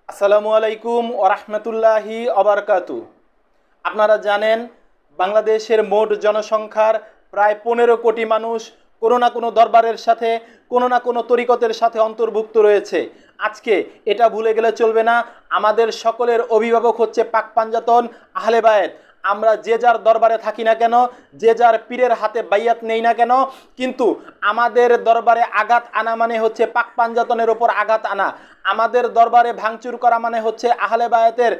আসসালামু আলাইকুম ওয়া রাহমাতুল্লাহি ওয়া বারাকাতুহু। আপনারা জানেন বাংলাদেশের মোট জনসংখ্যার প্রায় 15 কোটি মানুষ কোনো না কোনো দরবারের সাথে কোনো না কোনো তরিকতের সাথে অন্তর্ভুক্ত রয়েছে। আজকে এটা ভুলে গেলে চলবে না, আমাদের সকলের অভিভাবক হচ্ছে পাক পাঞ্জাতন আহলে বায়েত। আমরা যে যার দরবারে থাকি না কেন, যে যার পীরের হাতে বাইয়াত নেই না কেন, কিন্তু আমাদের দরবারে আঘাত আনা মানে হচ্ছে পাক পাঞ্জাতনের ওপর আঘাত আনা। আমাদের দরবারে ভাঙচুর করা মানে হচ্ছে আহলে বায়াতের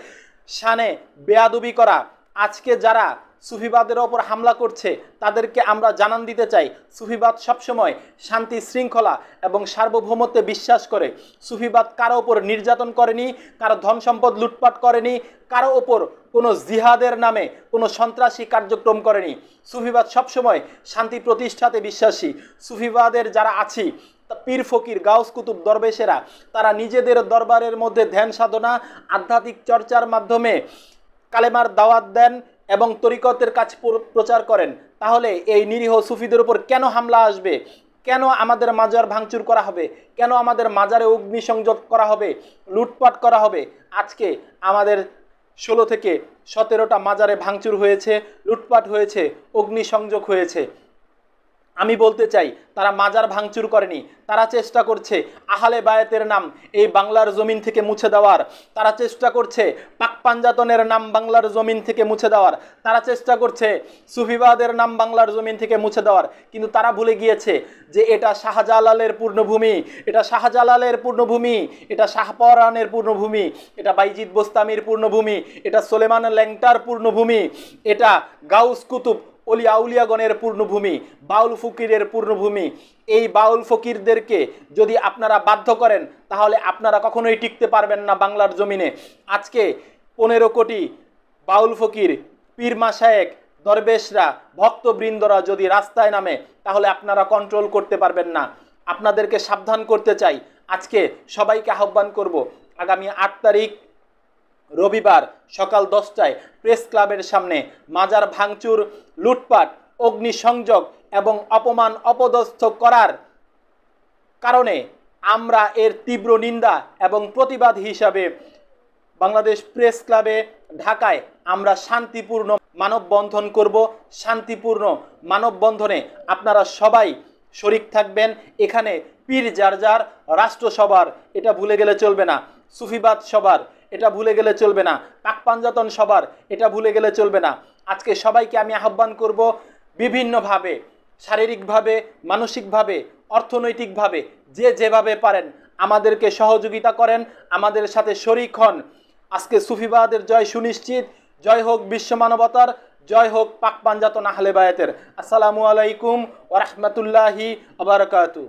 শানে বেয়াদবি করা। আজকে যারা সুফিবাদের ওপর হামলা করছে তাদেরকে আমরা জানান দিতে চাই, সুফিবাদ সবসময় শান্তি শৃঙ্খলা এবং সার্বভৌমত্বে বিশ্বাস করে। সুফিবাদ কারো ওপর নির্যাতন করেনি, কারো ধন সম্পদ লুটপাট করেনি, কারো ওপর কোনো জিহাদের নামে কোনো সন্ত্রাসী কার্যক্রম করেনি। সুফিবাদ সবসময় শান্তি প্রতিষ্ঠাতে বিশ্বাসী। সুফিবাদের যারা আছি পীর ফকির গাউস কুতুব দরবেশেরা তারা নিজেদের দরবারের মধ্যে ধ্যান সাধনা আধ্যাত্মিক চর্চার মাধ্যমে কালেমার দাওয়াত দেন এবং তরিকতের কাজ প্রচার করেন। তাহলে এই নিরীহ সুফিদের উপর কেন হামলা আসবে? কেন আমাদের মাজার ভাঙচুর করা হবে? কেন আমাদের মাজারে অগ্নিসংযোগ করা হবে, লুটপাট করা হবে? আজকে আমাদের 16 থেকে 17টা মাজারে ভাঙচুর হয়েছে, লুটপাট হয়েছে, অগ্নিসংযোগ হয়েছে। আমি বলতে চাই তারা মাজার ভাঙচুর করেনি, তারা চেষ্টা করছে আহলে বায়াতের নাম এই বাংলার জমিন থেকে মুছে দেওয়ার। তারা চেষ্টা করছে পাক পাঞ্জাতনের নাম বাংলার জমিন থেকে মুছে দেওয়ার। তারা চেষ্টা করছে সুফিবাদের নাম বাংলার জমিন থেকে মুছে দেওয়ার। কিন্তু তারা ভুলে গিয়েছে যে এটা শাহজালালের পূর্ণভূমি, এটা শাহজালালের পূর্ণভূমি, এটা শাহপরানের পূর্ণভূমি, এটা বাইজিদ বোস্তামির পূর্ণভূমি, এটা সোলেমান ল্যাংটার পূর্ণভূমি, এটা গাউস কুতুব অলি আউলিয়াগণের পূর্ণভূমি, বাউল ফকিরের পূর্ণভূমি। এই বাউল ফকিরদেরকে যদি আপনারা বাধ্য করেন তাহলে আপনারা কখনোই টিকতে পারবেন না বাংলার জমিনে। আজকে 15 কোটি বাউল ফকির, পীর মাশায়েখ, দরবেশরা, ভক্তবৃন্দরা যদি রাস্তায় নামে তাহলে আপনারা কন্ট্রোল করতে পারবেন না। আপনাদেরকে সাবধান করতে চাই। আজকে সবাইকে আহ্বান করব, আগামী 8 তারিখ রবিবার সকাল 10টায় প্রেস ক্লাবের সামনে মাজার ভাঙচুর, লুটপাট, অগ্নিসংযোগ এবং অপমান অপদস্থ করার কারণে আমরা এর তীব্র নিন্দা এবং প্রতিবাদ হিসাবে বাংলাদেশ প্রেস ক্লাবে ঢাকায় আমরা শান্তিপূর্ণ মানববন্ধন করব। শান্তিপূর্ণ মানববন্ধনে আপনারা সবাই শরিক থাকবেন। এখানে পীর যার যার, রাষ্ট্র সবার, এটা ভুলে গেলে চলবে না। সুফিবাদ সবার, এটা ভুলে গেলে চলবে না। পাক পাঞ্জাতন সবার, এটা ভুলে গেলে চলবে না। আজকে সবাইকে আমি আহ্বান করব বিভিন্নভাবে, শারীরিকভাবে, মানসিকভাবে, অর্থনৈতিকভাবে যে যেভাবে পারেন আমাদেরকে সহযোগিতা করেন, আমাদের সাথে শরিক হন। আজকে সুফিবাদের জয় সুনিশ্চিত। জয় হোক বিশ্ব মানবতার, জয় হোক পাক পাঞ্জাতন আহলে বায়াতের। আসসালামু আলাইকুম ওয়া রাহমাতুল্লাহি ওয়া বারাকাতুহু।